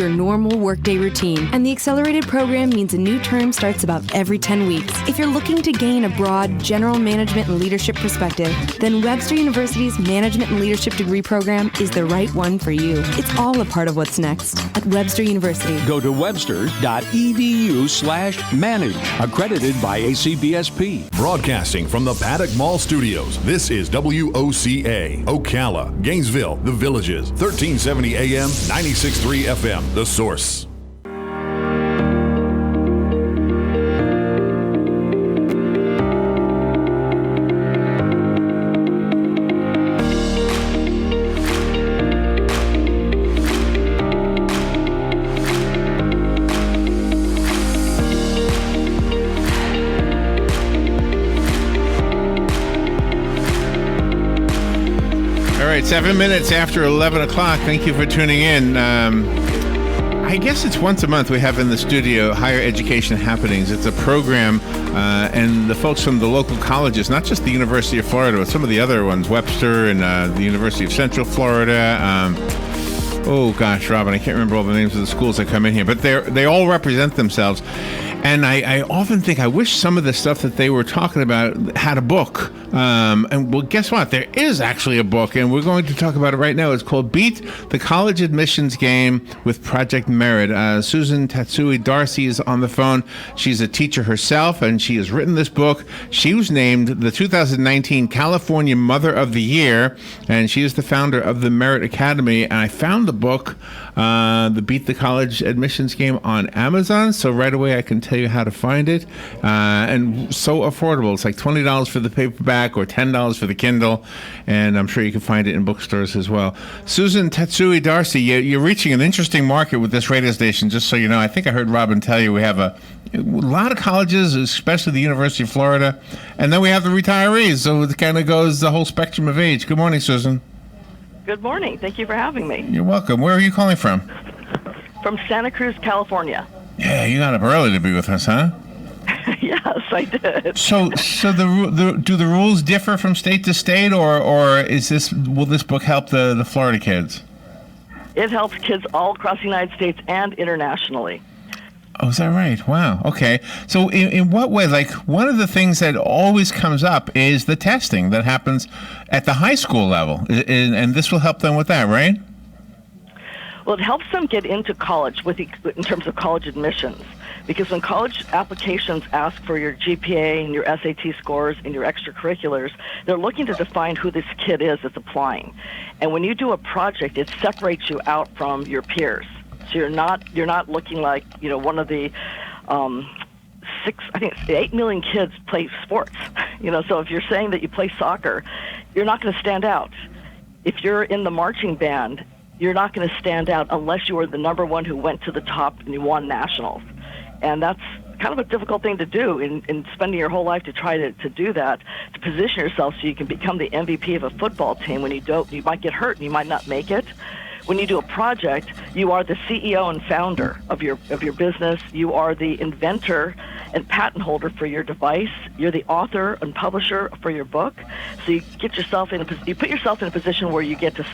your normal workday routine, and the accelerated program means a new term starts about every 10 weeks. If you're looking to gain a broad general management and leadership perspective, then Webster University's Management and Leadership degree program is the right one for you. It's all a part of what's next at Webster University. Go to webster.edu/manage, accredited by ACBSP. Broadcasting from the Paddock Mall Studios, this is WOCA, Ocala, Gainesville, The Villages, 1370 AM, 96.3 FM, The Source. All right, 7 minutes after 11 o'clock. Thank you for tuning in. I guess it's once a month we have in the studio Higher Education Happenings. It's a program, and the folks from the local colleges, not just the University of Florida, but some of the other ones, Webster and the University of Central Florida. Oh, gosh, Robin, I can't remember all the names of the schools that come in here, but they all represent themselves. And I often think I wish some of the stuff that they were talking about had a book. And well, guess what? There is actually a book, and we're going to talk about it right now. It's called Beat the College Admissions Game with Project Merit. Susan Tatsui-D'Arcy is on the phone. She's a teacher herself, and she has written this book. She was named the 2019 California Mother of the Year, and she is the founder of the Merit Academy. And I found the book, the Beat the College Admissions Game, on Amazon. So right away I can tell you how to find it, and so affordable. It's like $20 for the paperback or $10 for the Kindle, and I'm sure you can find it in bookstores as well. Susan Tatsui-D'Arcy, you're reaching an interesting market with this radio station, just so you know. I think I heard Robin tell you we have a lot of colleges, especially the University of Florida, and then we have the retirees, so it kind of goes the whole spectrum of age. Good morning, Susan. Good morning. Thank you for having me. You're welcome. Where are you calling from? From Santa Cruz, California. Yeah, you got up early to be with us, huh? Yes, I did. So do the rules differ from state to state, or will this book help the Florida kids? It helps kids all across the United States and internationally. Oh, is that right? Wow. Okay. So in what way? Like, one of the things that always comes up is the testing that happens at the high school level, and this will help them with that, right? Well, it helps them get into college in terms of college admissions, because when college applications ask for your GPA and your SAT scores and your extracurriculars, they're looking to define who this kid is that's applying. And when you do a project, it separates you out from your peers. So you're not looking like, one of the 8 million kids play sports. So if you're saying that you play soccer, you're not going to stand out. If you're in the marching band, you're not going to stand out unless you are the number one who went to the top and you won nationals. And that's kind of a difficult thing to do in spending your whole life to try to do that, to position yourself so you can become the MVP of a football team. When you don't, you might get hurt and you might not make it. When you do a project, you are the CEO and founder of your business. You are the inventor and patent holder for your device. You're the author and publisher for your book. So you put yourself in a position where you get to.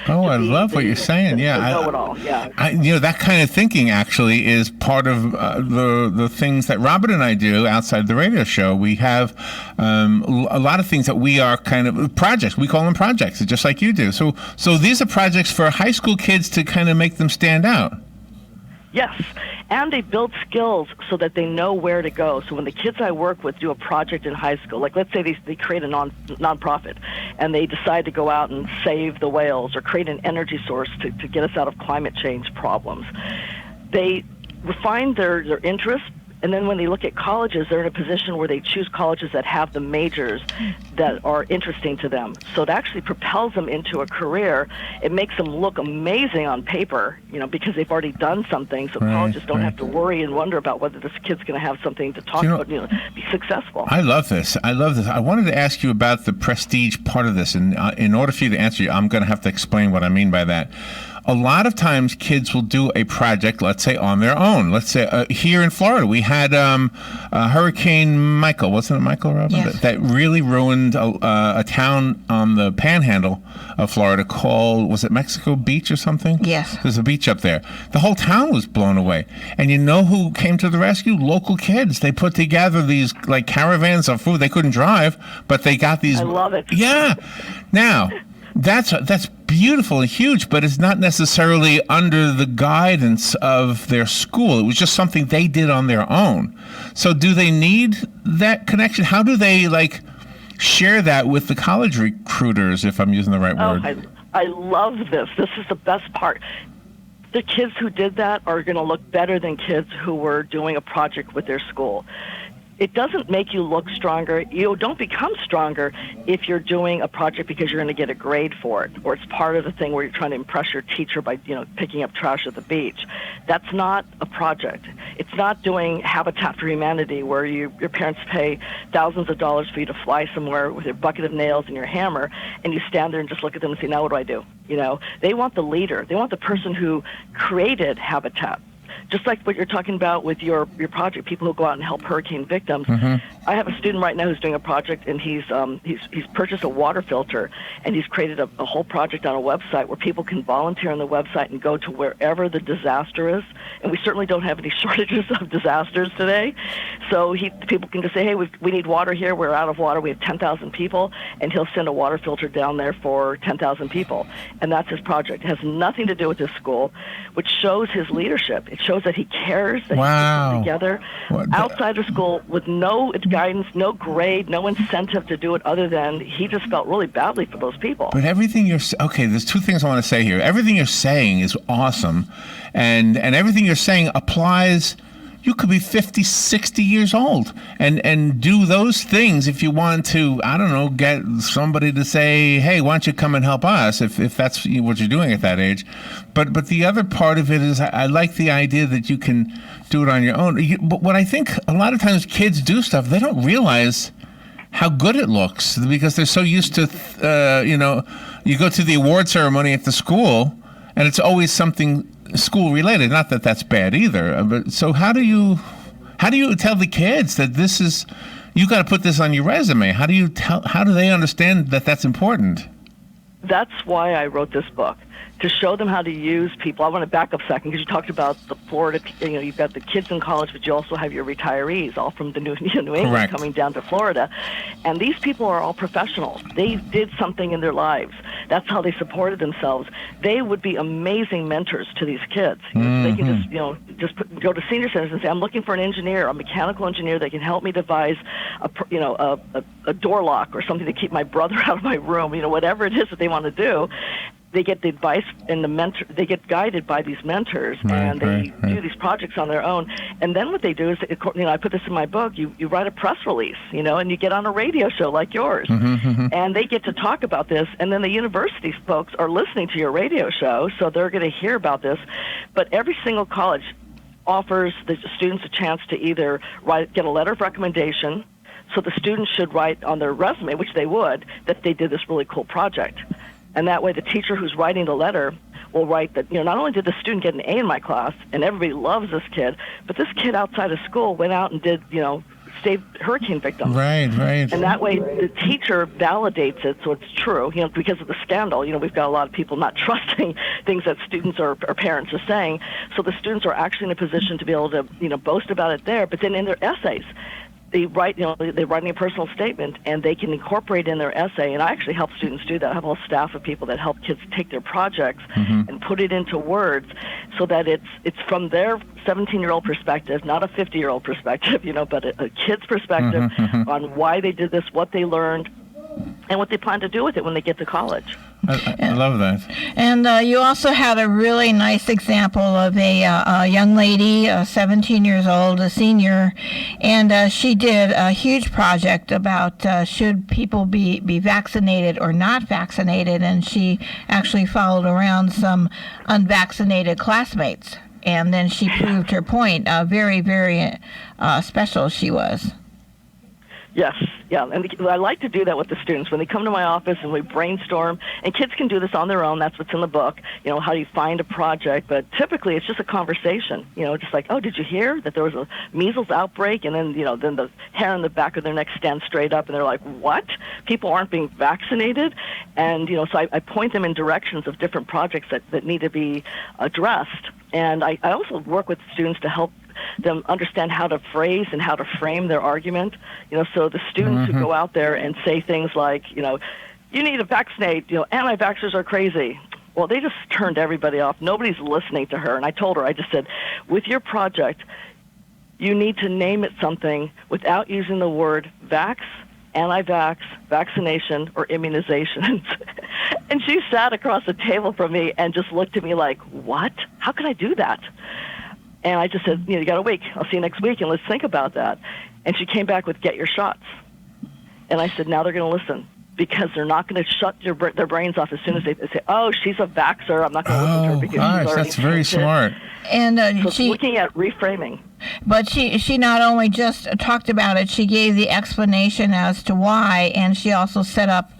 Oh, I love what you're saying. Yeah, know it all. Yeah. That kind of thinking actually is part of the things that Robin and I do outside the radio show. We have a lot of things that we are kind of projects. We call them projects, just like you do. So these are projects for high school kids to kind of make them stand out. Yes, and they build skills so that they know where to go. So when the kids I work with do a project in high school, like let's say they create a nonprofit, and they decide to go out and save the whales or create an energy source to get us out of climate change problems, they refine their interests. And then when they look at colleges, they're in a position where they choose colleges that have the majors that are interesting to them. So it actually propels them into a career. It makes them look amazing on paper, because they've already done something. So colleges don't have to worry and wonder about whether this kid's going to have something to talk about, be successful. I love this. I wanted to ask you about the prestige part of this. And in order for you to answer, I'm going to have to explain what I mean by that. a lot of times kids will do a project, let's say, on their own. Let's say here in Florida, we had Hurricane Michael. Wasn't it Michael, Robin? Yes. That really ruined a town on the panhandle of Florida called, was it Mexico Beach or something? Yes. There's a beach up there. The whole town was blown away. And you know who came to the rescue? Local kids. They put together these like caravans of food. They couldn't drive, but they got these. I love it. Yeah. Now, that's beautiful and huge, but it's not necessarily under the guidance of their school. It was just something they did on their own. So do they need that connection? How do they share that with the college recruiters, if I'm using the right word? I love this. This is the best part. The kids who did that are going to look better than kids who were doing a project with their school. It doesn't make you look stronger. You don't become stronger if you're doing a project because you're going to get a grade for it, or it's part of the thing where you're trying to impress your teacher by, picking up trash at the beach. That's not a project. It's not doing Habitat for Humanity where your parents pay thousands of dollars for you to fly somewhere with your bucket of nails and your hammer, and you stand there and just look at them and say, now what do I do? They want the leader. They want the person who created Habitat. Just like what you're talking about with your project, people who go out and help hurricane victims. Mm-hmm. I have a student right now who's doing a project, and he's purchased a water filter, and he's created a whole project on a website where people can volunteer on the website and go to wherever the disaster is. And we certainly don't have any shortages of disasters today. So people can just say, hey, we need water here. We're out of water. We have 10,000 people, and he'll send a water filter down there for 10,000 people. And that's his project. It has nothing to do with his school, which shows his leadership. It shows that he cares, that wow. He's together outside of school with no guidance, no grade, no incentive to do it other than he just felt really badly for those people. But everything there's two things I want to say here. Everything you're saying is awesome, and everything you're saying applies. You could be 50, 60 years old and do those things if you want to, I don't know, get somebody to say, hey, why don't you come and help us if that's what you're doing at that age. But the other part of it is I like the idea that you can do it on your own. But what I think a lot of times kids do stuff, they don't realize how good it looks because they're so used to, you go to the award ceremony at the school and it's always something school related. Not that that's bad either. But so how do you tell the kids that this is, you got to put this on your resume? How do they understand that that's important? That's why I wrote this book, to show them how to use people. I want to back up a second because you talked about the Florida, you've got the kids in college, but you also have your retirees, all from the New England Correct. Coming down to Florida. And these people are all professionals. They did something in their lives. That's how they supported themselves. They would be amazing mentors to these kids. They can just go to senior centers and say, I'm looking for an engineer, a mechanical engineer that can help me devise a door lock or something to keep my brother out of my room, whatever it is that they want to do. They get the advice and they get guided by these mentors, and they do these projects on their own. And then what they do is, I put this in my book, you write a press release, and you get on a radio show like yours, and they get to talk about this, and then the university folks are listening to your radio show, so they're going to hear about this. But every single college offers the students a chance to either get a letter of recommendation, so the students should write on their resume, which they would, that they did this really cool project. And that way the teacher who's writing the letter will write that, not only did the student get an A in my class, and everybody loves this kid, but this kid outside of school went out and did, saved hurricane victims. Right. And that way the teacher validates it so it's true, because of the scandal. We've got a lot of people not trusting things that students or parents are saying. So the students are actually in a position to be able to, boast about it there. But then in their essays, they write, they're writing a personal statement, and they can incorporate in their essay. And I actually help students do that. I have a whole staff of people that help kids take their projects and put it into words, so that it's from their 17-year-old perspective, not a 50-year-old perspective, but a kid's perspective on why they did this, what they learned, and what they plan to do with it when they get to college. I love that. And you also had a really nice example of a young lady, 17 years old, a senior, and she did a huge project about should people be vaccinated or not vaccinated, and she actually followed around some unvaccinated classmates, and then she proved her point. Very, very special she was. Yes, yeah, and I like to do that with the students when they come to my office and we brainstorm. And kids can do this on their own. That's what's in the book. How do you find a project? But typically, it's just a conversation. Just like, oh, did you hear that there was a measles outbreak? And then then the hair on the back of their neck stands straight up, and they're like, what? People aren't being vaccinated, and so I point them in directions of different projects that need to be addressed. And I also work with students to help them understand how to phrase and how to frame their argument. So the students who go out there and say things like, you need to vaccinate, anti-vaxxers are crazy. Well, they just turned everybody off. Nobody's listening to her. And I told her, I just said, with your project, you need to name it something without using the word vax, anti-vax, vaccination, or immunizations. And she sat across the table from me and just looked at me like, what? How can I do that? And I just said, you got a week. I'll see you next week, and let's think about that. And she came back with, get your shots. And I said, now they're going to listen, because they're not going to shut their brains off as soon as they say, oh, she's a vaxxer. I'm not going to listen to her because she's already that's very smart. And so she's looking at reframing. But she not only just talked about it, she gave the explanation as to why, and she also set up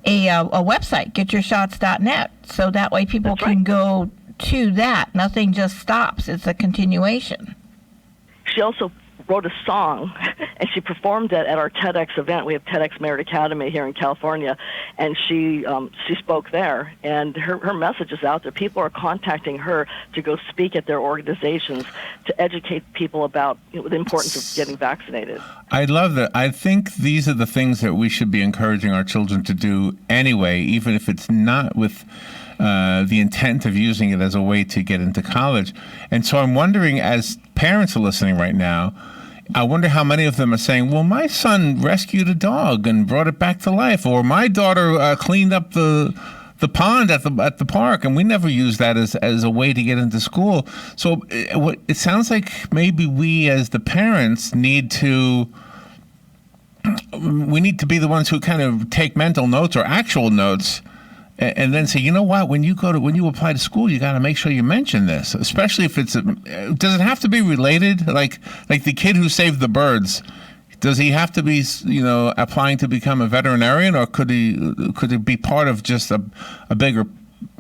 a website, getyourshots.net, so that way people can go to that. Nothing just stops. It's a continuation. She also wrote a song, and she performed it at our TEDx event. We have TEDx Merit Academy here in California, and she spoke there, and her message is out there. People are contacting her to go speak at their organizations to educate people about the importance of getting vaccinated. I love that. I think these are the things that we should be encouraging our children to do anyway, even if it's not with the intent of using it as a way to get into college. And so I'm wondering, as parents are listening right now, I wonder how many of them are saying, well, my son rescued a dog and brought it back to life, or my daughter cleaned up the pond at the park, and we never used that as a way to get into school. So it sounds like maybe we as the parents need to be the ones who kind of take mental notes or actual notes, and then say, you know what, when you apply to school, you got to make sure you mention this, especially if does it have to be related? Like the kid who saved the birds, does he have to be, applying to become a veterinarian, or could it be part of just a bigger,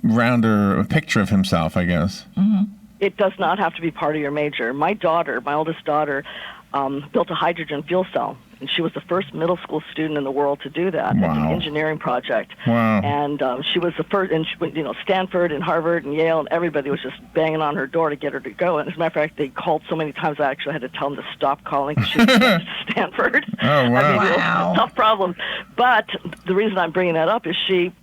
rounder picture of himself, I guess? Mm-hmm. It does not have to be part of your major. My oldest daughter, built a hydrogen fuel cell. And she was the first middle school student in the world to do that. Wow. It's an engineering project. Wow. And she was the first, and Stanford and Harvard and Yale and everybody was just banging on her door to get her to go. And as a matter of fact, they called so many times I actually had to tell them to stop calling because she was at Stanford. Oh, wow. Wow. Tough problems. But the reason I'm bringing that up is she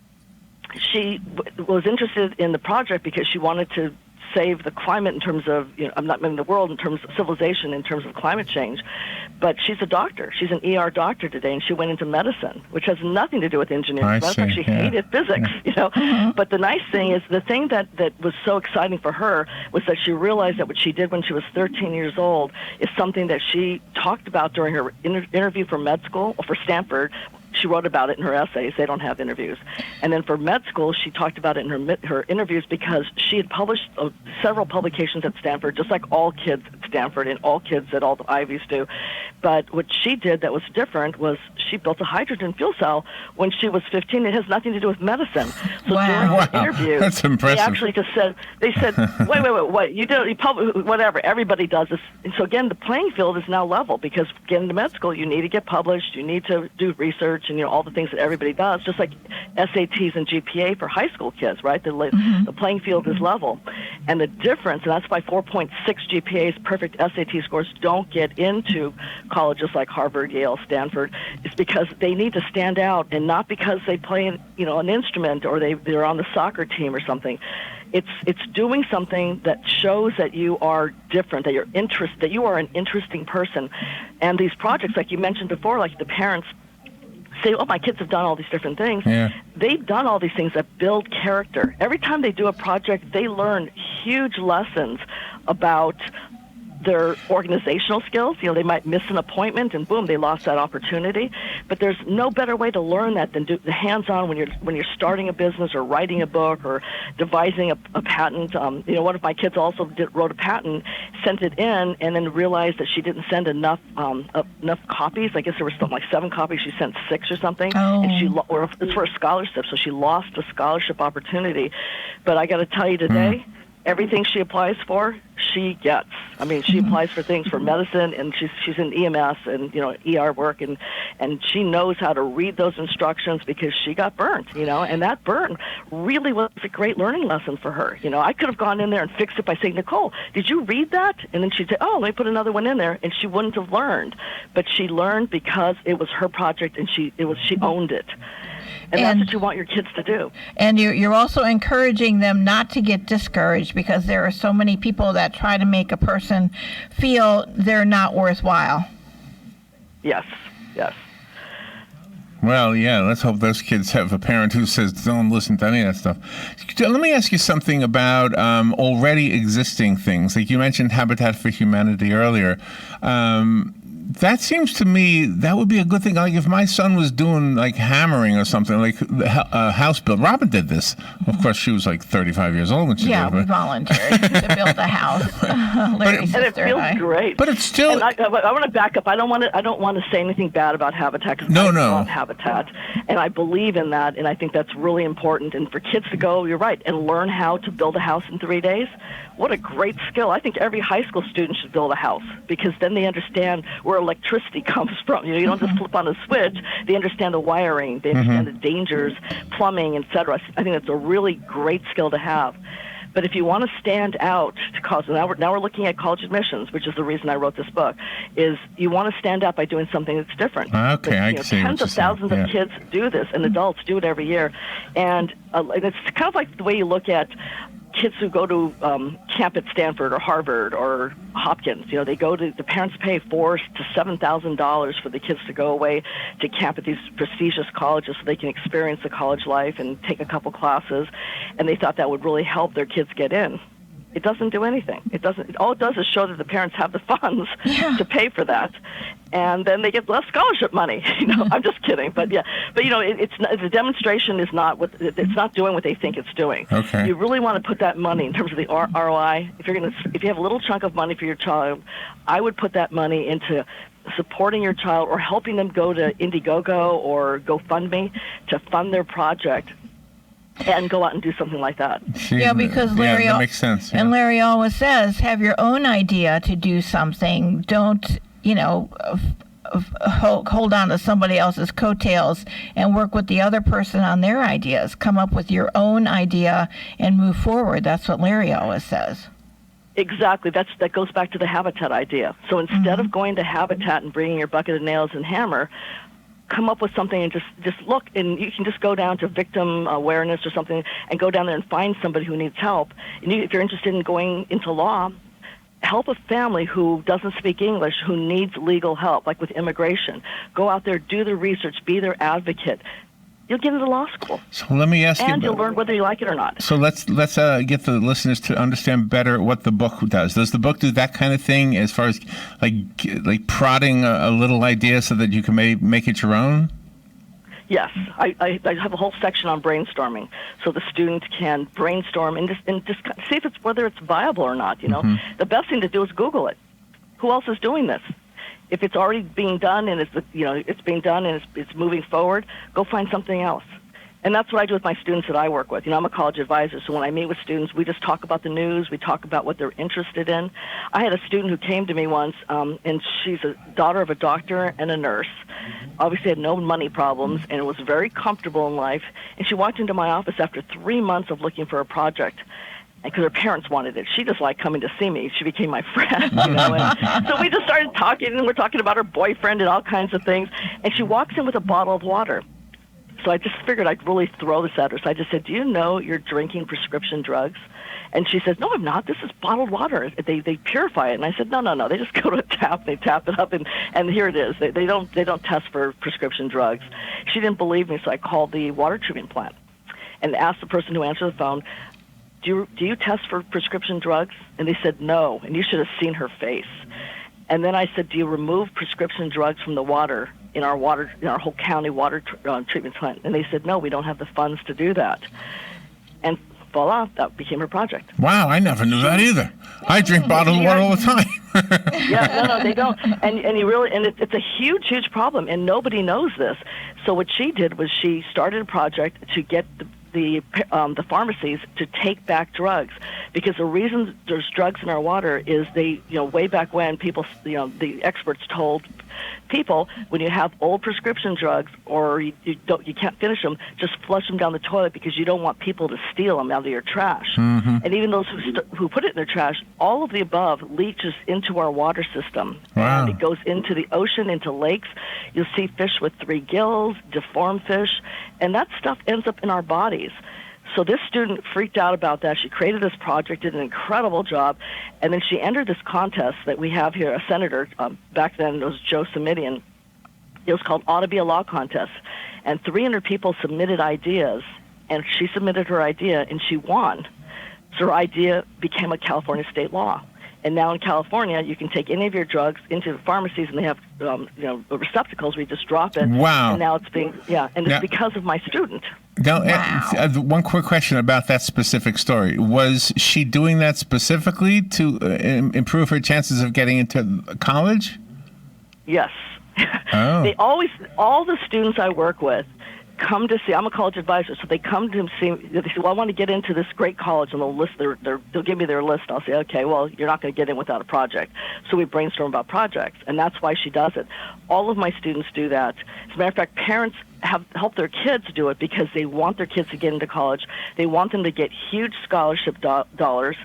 was interested in the project because she wanted to save the climate in terms of, I'm not meaning the world in terms of civilization, in terms of climate change. But she's a doctor. She's an ER doctor today, and she went into medicine, which has nothing to do with engineering. She hated physics, Mm-hmm. But the nice thing is, the thing that was so exciting for her was that she realized that what she did when she was 13 years old is something that she talked about during her interview for med school, or for Stanford. She wrote about it in her essays. They don't have interviews. And then for med school, she talked about it in her interviews because she had published several publications at Stanford, just like all kids at Stanford and all kids at all the Ivies do. But what she did that was different was she built a hydrogen fuel cell when she was 15. It has nothing to do with medicine. So during the interview, that's impressive. They actually just said, wait, you whatever, everybody does this. And so again, the playing field is now level because getting to med school, you need to get published, you need to do research, and all the things that everybody does, just like SATs and GPA for high school kids, right? The playing field is level. And the difference, and that's why 4.6 GPAs, perfect SAT scores, don't get into colleges like Harvard, Yale, Stanford, is because they need to stand out, and not because they play an instrument or they're on the soccer team or something. It's doing something that shows that you are different, that you are an interesting person. And these projects, like you mentioned before, like the parents say, oh, my kids have done all these different things. Yeah. They've done all these things that build character. Every time they do a project, they learn huge lessons about their organizational skills. They might miss an appointment and boom, they lost that opportunity. But there's no better way to learn that than do the hands-on when you're starting a business or writing a book or devising a patent. One of my kids also wrote a patent, sent it in, and then realized that she didn't send enough copies. I guess there was something like 7 copies. She sent 6 or something, and it's for a scholarship, so she lost a scholarship opportunity. But I got to tell you today, everything she applies for, she gets. I mean, she applies for things for medicine, and she's in EMS and ER work, and she knows how to read those instructions because she got burnt. And that burn really was a great learning lesson for her. I could have gone in there and fixed it by saying, Nicole, did you read that? And then she'd say, oh, let me put another one in there, and she wouldn't have learned. But she learned because it was her project, and she owned it. And that's what you want your kids to do. And you're also encouraging them not to get discouraged, because there are so many people that try to make a person feel they're not worthwhile. Yes. Well, yeah, let's hope those kids have a parent who says, don't listen to any of that stuff. Let me ask you something about already existing things. Like you mentioned Habitat for Humanity earlier. That seems to me that would be a good thing. Like if my son was doing like hammering or something, like a house build. Robin did this. Of course, she was like 35 years old when she did it. We volunteered to build a house. And it feels great. But it's still. And I want to back up. I don't want to say anything bad about Habitat. Because I love Habitat, and I believe in that, and I think that's really important. And for kids to go, you're right, and learn how to build a house in 3 days. What a great skill. I think every high school student should build a house, because then they understand where electricity comes from. You don't just flip on a switch. They understand the wiring. They understand the dangers, plumbing, etc. I think that's a really great skill to have. But if you want to stand out to college, now we're looking at college admissions, which is the reason I wrote this book, is you want to stand out by doing something that's different. Okay, I see. Tens of thousands of kids do this, and adults do it every year. And it's kind of like the way you look at kids who go to camp at Stanford or Harvard or Hopkins. They go to, the parents pay $4,000 to $7,000 for the kids to go away to camp at these prestigious colleges so they can experience the college life and take a couple classes, and they thought that would really help their kids get in. It doesn't do anything. All it does is show that the parents have the funds to pay for that, and then they get less scholarship money. I'm just kidding, but the demonstration is not it's not doing what they think it's doing. Okay. You really want to put that money in terms of the ROI. If you have a little chunk of money for your child, I would put that money into supporting your child or helping them go to Indiegogo or GoFundMe to fund their project. And go out and do something like that. Because Larry, that makes sense. And Larry always says, have your own idea to do something. Don't, hold on to somebody else's coattails and work with the other person on their ideas. Come up with your own idea and move forward. That's what Larry always says. Exactly. That goes back to the Habitat idea. So instead of going to Habitat and bringing your bucket of nails and hammer, come up with something and just look, and you can just go down to victim awareness or something and go down there and find somebody who needs help. And if you're interested in going into law, help a family who doesn't speak English, who needs legal help, like with immigration. Go out there, do the research, be their advocate. You'll get into law school. So let me ask you. And you'll learn whether you like it or not. So let's get the listeners to understand better what the book does. Does the book do that kind of thing as far as like prodding a little idea so that you can make it your own? Yes, I have a whole section on brainstorming, so the student can brainstorm and just see if whether it's viable or not. The best thing to do is Google it. Who else is doing this? If it's already being done and it's being done and it's moving forward, go find something else. And that's what I do with my students that I work with. I'm a college advisor, so when I meet with students, we just talk about the news. We talk about what they're interested in. I had a student who came to me once, and she's a daughter of a doctor and a nurse. Obviously had no money problems and was very comfortable in life. And she walked into my office after 3 months of looking for a project. Because her parents wanted it. She just liked coming to see me. She became my friend, And so we just started talking, and we're talking about her boyfriend and all kinds of things. And she walks in with a bottle of water. So I just figured I'd really throw this at her. So I just said, do you know you're drinking prescription drugs? And she says, no, I'm not. This is bottled water. They purify it. And I said, no. They just go to a tap, they tap it up, and here it is. They don't test for prescription drugs. She didn't believe me, so I called the water treatment plant and asked the person who answered the phone, do you test for prescription drugs? And they said, no. And you should have seen her face. And then I said, do you remove prescription drugs from the water in our whole county water treatment plant? And they said, no, we don't have the funds to do that. And voila, that became her project. Wow, I never knew that either. I drink bottled water all the time. Yeah, no, they don't. And it's a huge problem, and nobody knows this. So what she did was she started a project to get the pharmacies to take back drugs, because the reason there's drugs in our water is way back when people, the experts told people, when you have old prescription drugs or you can't finish them, just flush them down the toilet, because you don't want people to steal them out of your trash. Mm-hmm. And even those who put it in their trash, all of the above leaches into our water system. Wow. And it goes into the ocean, into lakes. You'll see fish with 3 gills, deformed fish, and that stuff ends up in our bodies. So this student freaked out about that. She created this project, did an incredible job, and then she entered this contest that we have here, a senator, back then it was Joe Simidian. It was called Ought to Be a Law Contest, and 300 people submitted ideas, and she submitted her idea, and she won. So her idea became a California state law. And now in California, you can take any of your drugs into the pharmacies, and they have receptacles where you just drop it. Wow. And now it's it's because of my student. Now, one quick question about that specific story. Was she doing that specifically to improve her chances of getting into college? Yes. Oh. All the students I work with come to see. I'm a college advisor, so they come to see. They say, "Well, I want to get into this great college," and they'll give me their list. I'll say, "Okay, well, you're not going to get in without a project." So we brainstorm about projects, and that's why she does it. All of my students do that. As a matter of fact, parents have helped their kids do it because they want their kids to get into college. They want them to get huge scholarship dollars,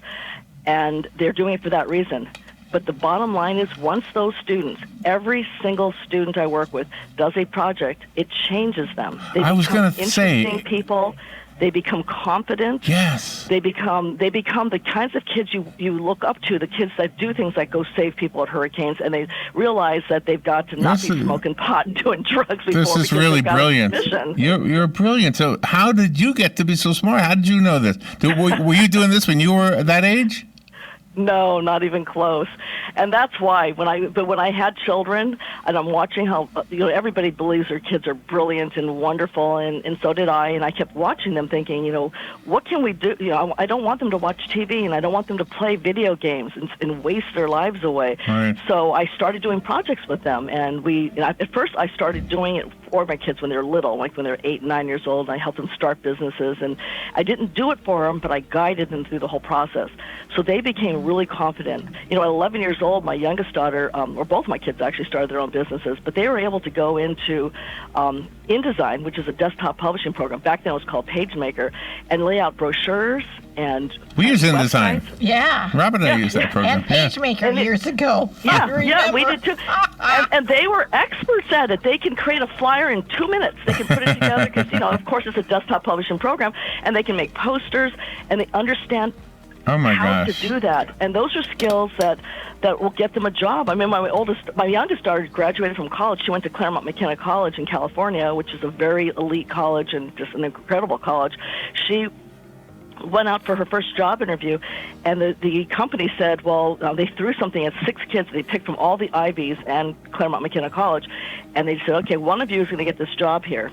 and they're doing it for that reason. But the bottom line is, once those students, every single student I work with, does a project, it changes them. They become interesting people. They become confident. Yes. They become the kinds of kids you look up to, the kids that do things like go save people at hurricanes, and they realize that they've got to not be smoking pot and doing drugs before. This is really brilliant. You're brilliant. So how did you get to be so smart? How did you know this? Were you doing this when you were that age? No, not even close. And that's why when I had children, and I'm watching how everybody believes their kids are brilliant and wonderful, and so did I, and I kept watching them thinking, what can we do? I don't want them to watch TV, and I don't want them to play video games and waste their lives away. Right. So I started doing projects with them, and at first I started doing it for my kids when they were little, like when they were 8 and 9 years old, and I helped them start businesses, and I didn't do it for them, but I guided them through the whole process. So they became really confident. At 11 years old, my youngest daughter, or both my kids actually started their own businesses, but they were able to go into InDesign, which is a desktop publishing program. Back then it was called PageMaker, and lay out brochures and we use InDesign. Yeah. Robert and I used that program. And PageMaker years ago. Yeah, we did too. And they were experts at it. They can create a flyer in 2 minutes. They can put it together because, of course, it's a desktop publishing program, and they can make posters, and they understand how to do that. And those are skills that will get them a job. I mean, my youngest daughter graduated from college. She went to Claremont McKenna College in California, which is a very elite college and just an incredible college. She went out for her first job interview, and the company said, well, they threw something at 6 kids. They picked from all the Ivies and Claremont McKenna College, and they said, okay, one of you is going to get this job here.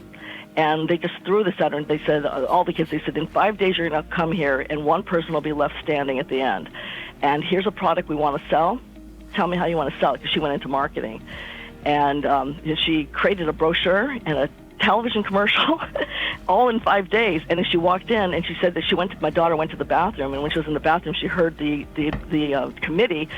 And they just threw this at her, and they said, all the kids, they said, in 5 days you're going to come here, and one person will be left standing at the end. And here's a product we want to sell. Tell me how you want to sell it, because she went into marketing. And she created a brochure and a television commercial all in 5 days. And then she walked in, and she said that my daughter went to the bathroom, and when she was in the bathroom, she heard the committee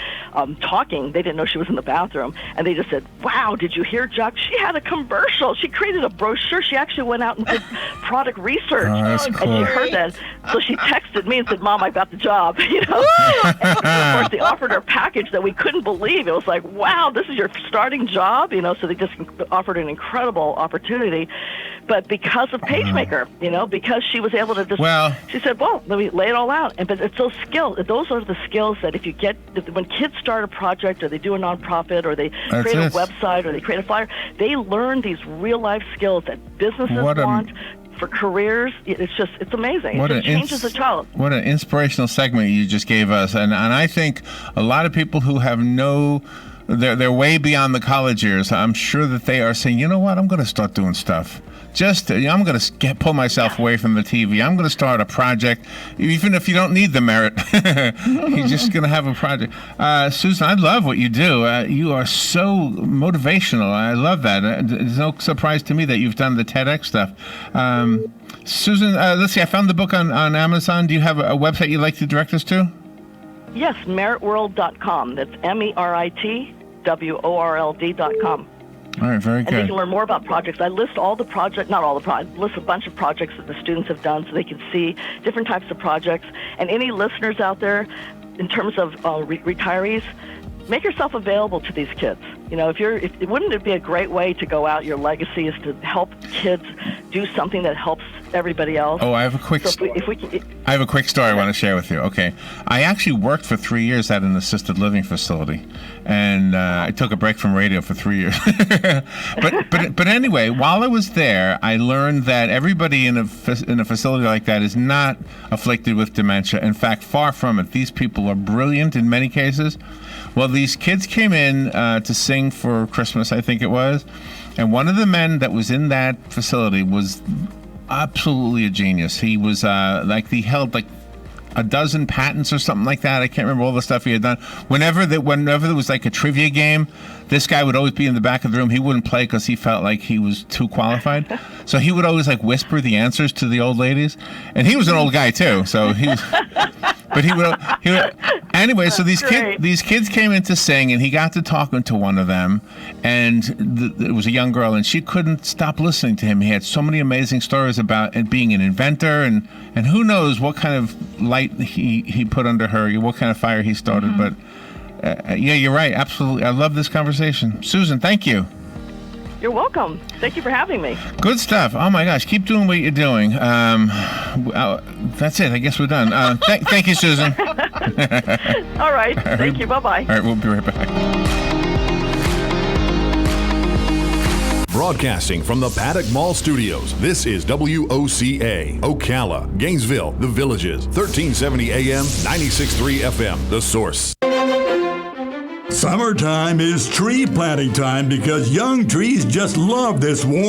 talking. They didn't know she was in the bathroom, and they just said, wow, did you hear, Jack? She had a commercial. She created a brochure. She actually went out and did product research. That's cool. And she heard that. So she texted me and said, Mom, I got the job. And of course, they offered her a package that we couldn't believe. It was like, wow, this is your starting job. So they just offered an incredible opportunity. But because of PageMaker, because she was able to just, she said, well, let me lay it all out. But it's those skills. Those are the skills that if you get, when kids start a project or they do a nonprofit or they create a website or they create a flyer, they learn these real life skills that businesses want, for careers. It's amazing. It changes a child. What an inspirational segment you just gave us. And I think a lot of people who have they're way beyond the college years. I'm sure that they are saying, you know what, I'm going to start doing stuff. I'm going to pull myself away from the TV. I'm going to start a project, even if you don't need the merit. You're just going to have a project. Susan, I love what you do. You are so motivational. I love that. It's no surprise to me that you've done the TEDx stuff. Susan, let's see. I found the book on Amazon. Do you have a website you'd like to direct us to? Yes, meritworld.com. That's meritworld.com. All right, very good. And they can learn more about projects. I list all the projects, not all the projects, list a bunch of projects that the students have done so they can see different types of projects. And any listeners out there, in terms of retirees, make yourself available to these kids. You know, wouldn't it be a great way to go out? Your legacy is to help kids do something that helps everybody else. Oh, I have a quick. I have a quick story I want to share with you. Okay, I actually worked for 3 years at an assisted living facility, and I took a break from radio for 3 years. but anyway, while I was there, I learned that everybody in a facility like that is not afflicted with dementia. In fact, far from it. These people are brilliant in many cases. Well, these kids came in to sing for Christmas, I think it was, and one of the men that was in that facility was absolutely a genius. He was he held like a dozen patents or something like that. I can't remember all the stuff he had done. Whenever there was like a trivia game, this guy would always be in the back of the room. He wouldn't play because he felt like he was too qualified. So he would always like whisper the answers to the old ladies. And he was an old guy too. So he was, but he would anyway. So these kids came in to sing, and he got to talking to one of them, and it was a young girl, and she couldn't stop listening to him. He had so many amazing stories about it being an inventor, and who knows what kind of light he put under her, what kind of fire he started. But yeah, you're right. Absolutely. I love this conversation. Susan, thank you. You're welcome. Thank you for having me. Good stuff. Oh, my gosh. Keep doing what you're doing. That's it. I guess we're done. Thank you, Susan. All right. Thank you. Bye-bye. All right. We'll be right back. Broadcasting from the Paddock Mall Studios, this is WOCA, Ocala, Gainesville, The Villages, 1370 AM, 96.3 FM, The Source. Summertime is tree planting time because young trees just love this warm